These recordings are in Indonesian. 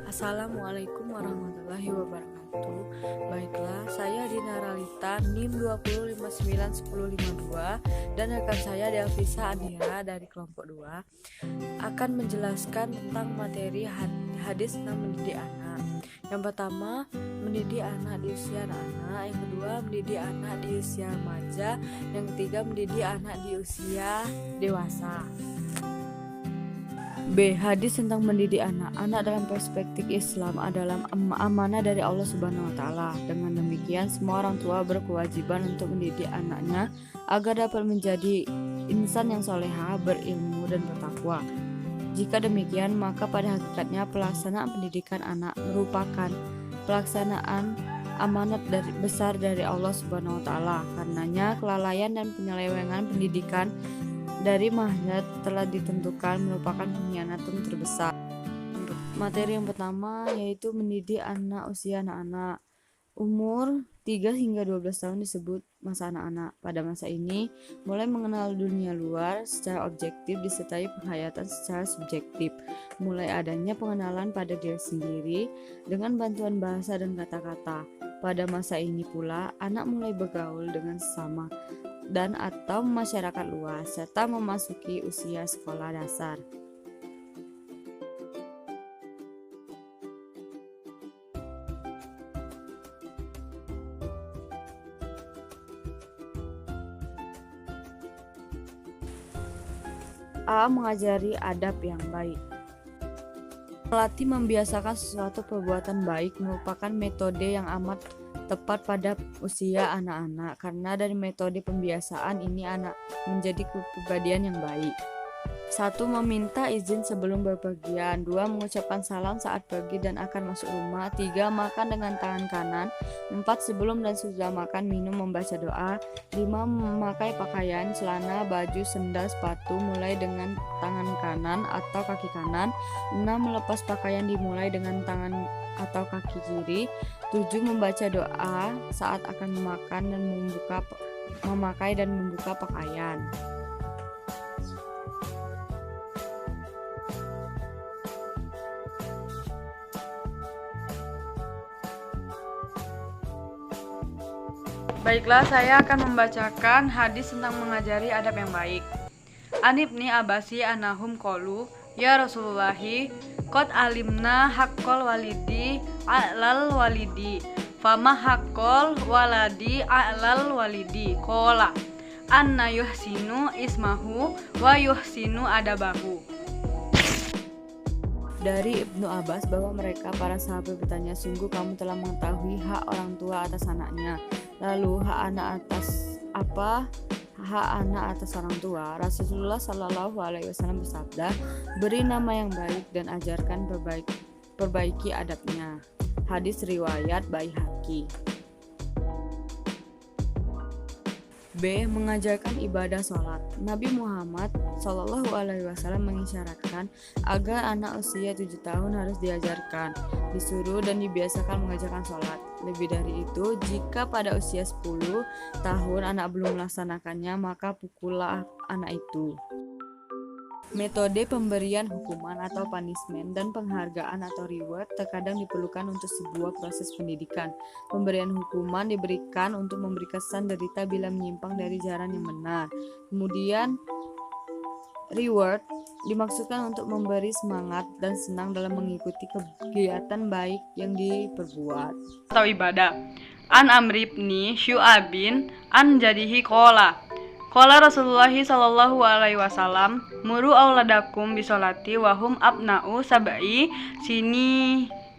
Assalamualaikum warahmatullahi wabarakatuh. Baiklah, saya Dina Ralita NIM 20591052 dan rekan saya Delvisa Andira dari kelompok 2 akan menjelaskan tentang materi hadis tentang mendidik anak. Yang pertama, mendidik anak di usia anak-anak. Yang kedua, mendidik anak di usia remaja. Yang ketiga, mendidik anak di usia dewasa. B. Hadis tentang mendidik anak. Anak dalam perspektif Islam adalah amanah dari Allah Subhanahu wa taala. Dengan demikian, semua orang tua berkewajiban untuk mendidik anaknya agar dapat menjadi insan yang soleha, berilmu dan bertakwa. Jika demikian, maka pada hakikatnya pelaksanaan pendidikan anak merupakan pelaksanaan amanat besar dari Allah Subhanahu wa taala. Karenanya, kelalaian dan penyelewengan pendidikan dari mahjad telah ditentukan merupakan pengkhianatan terbesar. Materi yang pertama yaitu mendidik anak usia anak-anak. Umur 3 hingga 12 tahun disebut masa anak-anak. Pada masa ini, mulai mengenal dunia luar secara objektif disertai penghayatan secara subjektif. Mulai adanya pengenalan pada diri sendiri dengan bantuan bahasa dan kata-kata. Pada masa ini pula, anak mulai bergaul dengan sesama dan atau masyarakat luas serta memasuki usia sekolah dasar. A. Mengajari adab yang baik. Melatih membiasakan sesuatu perbuatan baik merupakan metode yang amat tepat pada usia anak-anak karena dari metode pembiasaan ini anak menjadi kepribadian yang baik. 1. Meminta izin sebelum berpergian. 2. Mengucapkan salam saat pergi dan akan masuk rumah. 3. Makan dengan tangan kanan. 4. Sebelum dan sesudah makan minum membaca doa. 5. Memakai pakaian, celana, baju, sendal, sepatu mulai dengan tangan kanan atau kaki kanan. 6. Melepas pakaian dimulai dengan tangan atau kaki kiri. 7. Membaca doa saat akan memakan dan memakai dan membuka pakaian. Baiklah, saya akan membacakan hadis tentang mengajari adab yang baik. An Ibni Abbasi anahum qalu, ya Rasulullahi, qad alimna haqqal walidi a'lal walidi, fama haqqal waladi a'lal walidi. Qala anna yuhsinu ismahu wa yuhsinu adabahu. Dari Ibnu Abbas bahwa mereka para sahabat bertanya, sungguh kamu telah mengetahui hak orang tua atas anaknya. Lalu hak anak atas apa? Hak anak atas orang tua. Rasulullah Shallallahu Alaihi Wasallam bersabda, beri nama yang baik dan ajarkan perbaiki adabnya. Hadis riwayat Baihaqi. B. Mengajarkan ibadah sholat. Nabi Muhammad Shallallahu Alaihi Wasallam mengisyaratkan agar anak usia 7 tahun harus diajarkan, disuruh dan dibiasakan mengajarkan sholat. Lebih dari itu, jika pada usia 10 tahun anak belum melaksanakannya, maka pukullah anak itu. Metode pemberian hukuman atau punishment dan penghargaan atau reward terkadang diperlukan untuk sebuah proses pendidikan. Pemberian hukuman diberikan untuk memberi kesan derita bila menyimpang dari jalan yang benar. Kemudian reward dimaksudkan untuk memberi semangat dan senang dalam mengikuti kegiatan baik yang diperbuat. Atau ibadah. An Amr ibn Syu'abin an jadihi qala Rasulullah sallallahu alaihi wasallam, muru auladakum bisolati wahum abna'u sab'i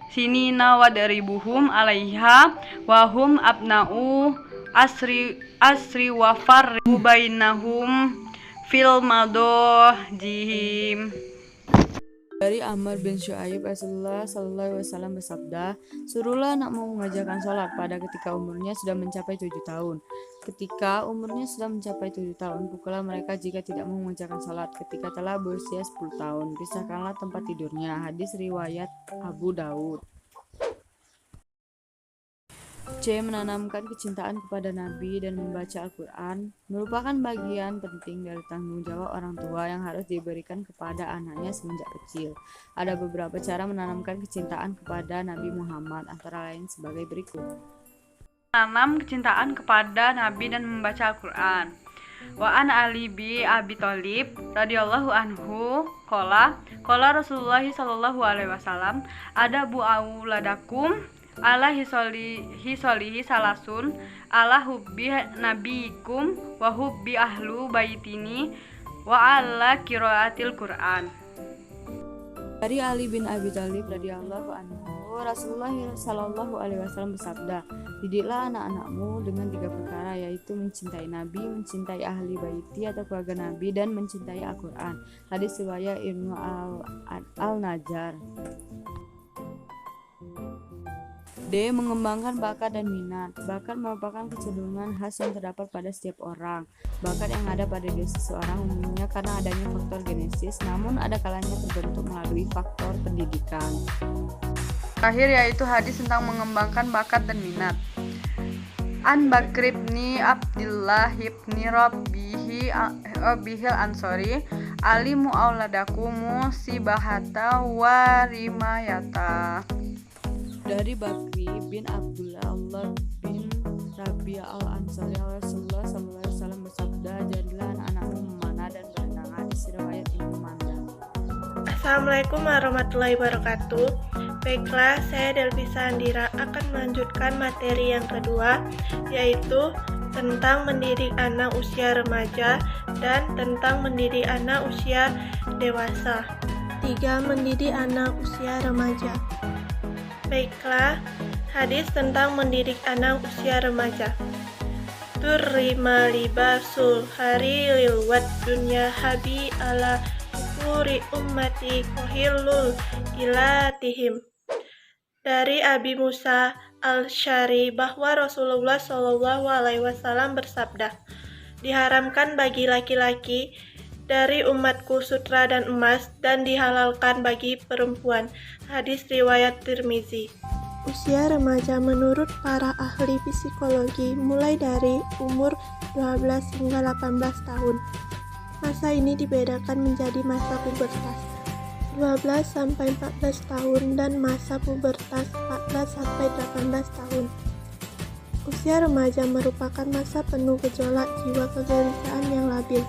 sinina wadribuhum alaiha wahum abna'u asri wa farriqu bainahum fil madajihim. Dari Amr bin Syu'aib, Rasulullah Sallallahu Alaihi Wasallam bersabda, suruhlah anakmu mengajarkan sholat pada ketika umurnya sudah mencapai 7 tahun. Ketika umurnya sudah mencapai 7 tahun, pukullah mereka jika tidak mau mengajarkan sholat. Ketika telah berusia 10 tahun, pisahkanlah tempat tidurnya. Hadis riwayat Abu Daud. C. Menanamkan kecintaan kepada Nabi dan membaca Al-Quran merupakan bagian penting dari tanggung jawab orang tua yang harus diberikan kepada anaknya semenjak kecil. Ada beberapa cara menanamkan kecintaan kepada Nabi Muhammad, antara lain sebagai berikut. Menanam kecintaan kepada Nabi dan membaca Al-Quran. Wa an Ali bi Abi Thalib radhiyallahu anhu qala Rasulullah sallallahu alaihi wasallam ada bu auladakum ala hisolihi salasun ala hubbi nabiikum wa hubbi ahlu baitini wa ala qiraatil Qur'an. Dari Ali bin Abi Thalib radhiyallahu anhu, Rasulullah sallallahu alaihi wasallam bersabda, "Didiklah anak-anakmu dengan 3 perkara, yaitu mencintai Nabi, mencintai ahli baiti atau keluarga Nabi, dan mencintai Al-Quran." Hadis riwayat Ibnu Al-Najjar. D. Mengembangkan bakat dan minat. Bakat merupakan kecenderungan khas yang terdapat pada setiap orang. Bakat yang ada pada diri seseorang umumnya karena adanya faktor genesis, namun ada kalanya terbentuk melalui faktor pendidikan. Terakhir yaitu hadis tentang mengembangkan bakat dan minat. An Bakr ibni Abdillah ibni Rabbihil Ansori alimu auladakumu sibahata warimayata. Dari Bakri bin Abdullah Allah bin Rabi al-Ansari, Rasulullah SAW bersabda, "Jadilah anak-anakmu memanah dan berenang." Hadis riwayat Ibnu Majah. Assalamualaikum warahmatullahi wabarakatuh. Baiklah, saya Delvisa Andira akan melanjutkan materi yang kedua, yaitu tentang mendidik anak usia remaja dan tentang mendidik anak usia dewasa. 3. Mendidik anak usia remaja. Baiklah, hadis tentang mendidik anak usia remaja. Turrima libasul hari lilwat dunya habi ala kuri ummati kohilul ilatihim. Dari Abi Musa al-Syari bahwa Rasulullah SAW bersabda, "Diharamkan bagi laki-laki dari umatku sutra dan emas, dan dihalalkan bagi perempuan." Hadis riwayat Tirmizi. Usia remaja menurut para ahli psikologi mulai dari umur 12 hingga 18 tahun. Masa ini dibedakan menjadi masa pubertas 12 sampai 14 tahun dan masa pubertas 14 sampai 18 tahun. Usia remaja merupakan masa penuh gejolak jiwa kegelisahan yang labil.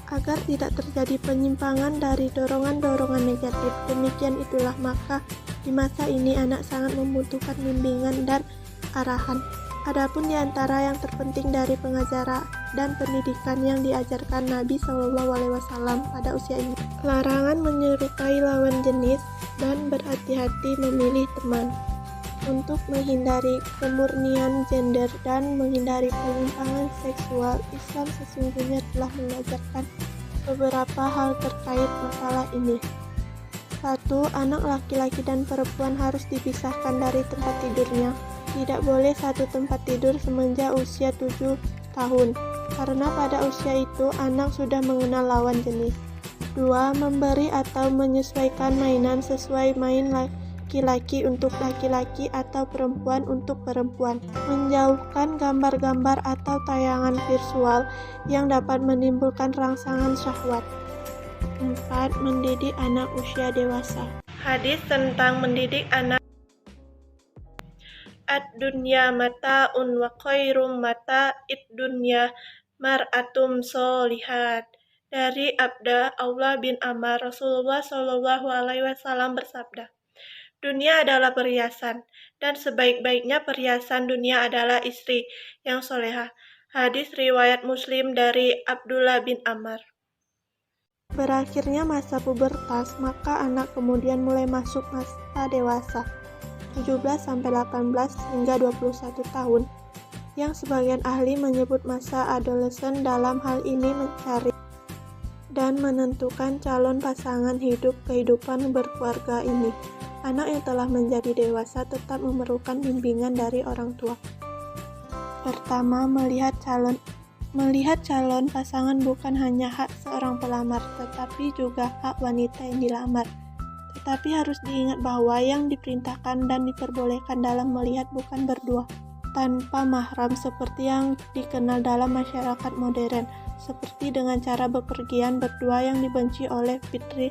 Agar tidak terjadi penyimpangan dari dorongan-dorongan negatif, demikian itulah maka di masa ini anak sangat membutuhkan bimbingan dan arahan. Adapun di antara yang terpenting dari pengajaran dan pendidikan yang diajarkan Nabi SAW pada usia ini, larangan menyerupai lawan jenis dan berhati-hati memilih teman. Untuk menghindari kemurnian gender dan menghindari penyimpangan seksual, Islam sesungguhnya telah mengajarkan beberapa hal terkait masalah ini. 1. Anak laki-laki dan perempuan harus dipisahkan dari tempat tidurnya. Tidak boleh satu tempat tidur semenjak usia 7 tahun, karena pada usia itu anak sudah mengenal lawan jenis. 2. Memberi atau menyesuaikan mainan sesuai main laki-laki untuk laki-laki atau perempuan untuk perempuan. Menjauhkan gambar-gambar atau tayangan visual yang dapat menimbulkan rangsangan syahwat. 4. Mendidik anak usia dewasa. Hadis tentang mendidik anak. Ad-dunya mata'un wa khairum mata'id dunya mar'atum solihat. Dari Abda Allah bin Amr, Rasulullah SAW bersabda, "Dunia adalah perhiasan, dan sebaik-baiknya perhiasan dunia adalah istri yang soleha." Hadis riwayat Muslim dari Abdullah bin Amr. Berakhirnya masa pubertas, maka anak kemudian mulai masuk masa dewasa, 17-18 hingga 21 tahun, yang sebagian ahli menyebut masa adolesen. Dalam hal ini mencari dan menentukan calon pasangan hidup kehidupan berkeluarga ini. Anak yang telah menjadi dewasa tetap memerlukan bimbingan dari orang tua. Pertama, melihat calon pasangan bukan hanya hak seorang pelamar, tetapi juga hak wanita yang dilamar. Tetapi harus diingat bahwa yang diperintahkan dan diperbolehkan dalam melihat bukan berdua tanpa mahram seperti yang dikenal dalam masyarakat modern, seperti dengan cara bepergian berdua yang dibenci oleh fitri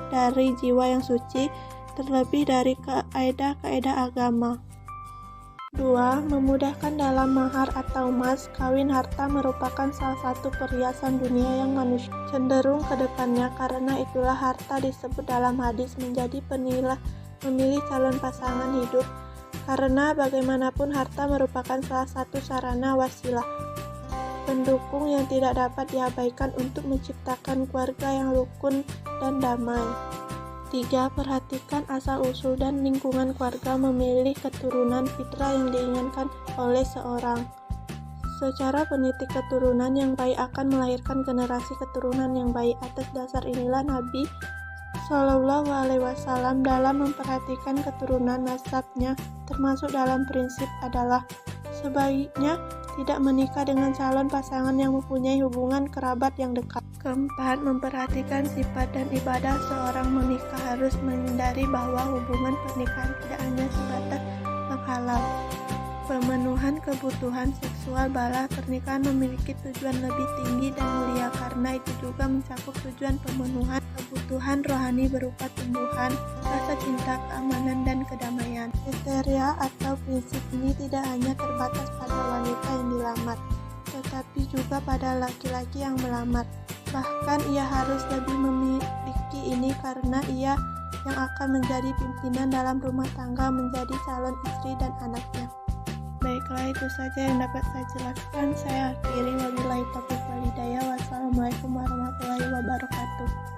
dari jiwa yang suci, terlebih dari kaidah-kaidah agama. 2. Memudahkan dalam mahar atau mas. Kawin harta merupakan salah satu perhiasan dunia yang manusia cenderung ke depannya, karena itulah harta disebut dalam hadis menjadi penilai memilih calon pasangan hidup, karena bagaimanapun harta merupakan salah satu sarana wasilah pendukung yang tidak dapat diabaikan untuk menciptakan keluarga yang rukun dan damai. 3. Perhatikan asal-usul dan lingkungan keluarga. Memilih keturunan fitrah yang diinginkan oleh seorang. Secara penitik, keturunan yang baik akan melahirkan generasi keturunan yang baik. Atas dasar inilah Nabi Shallallahu Alaihi Wasallam dalam memperhatikan keturunan nasabnya, termasuk dalam prinsip adalah sebaiknya tidak menikah dengan calon pasangan yang mempunyai hubungan kerabat yang dekat. 4. Memperhatikan sifat dan ibadah seorang menikah. Harus menghindari bahwa hubungan pernikahan tidak hanya sebatas menghalal pemenuhan kebutuhan seksual, balah pernikahan memiliki tujuan lebih tinggi dan mulia, karena itu juga mencakup tujuan pemenuhan kebutuhan rohani berupa tumbuhan rasa cinta, keamanan, dan kedamaian. Kriteria atau prinsip ini tidak hanya terbatas pada wanita yang dilamar, tetapi juga pada laki-laki yang melamar. Bahkan ia harus lebih memiliki ini karena ia yang akan menjadi pimpinan dalam rumah tangga, menjadi calon istri dan anaknya. Baiklah, itu saja yang dapat saya jelaskan. Saya akhiri, wabillahi taufiq wal hidayah. Wassalamualaikum warahmatullahi wabarakatuh.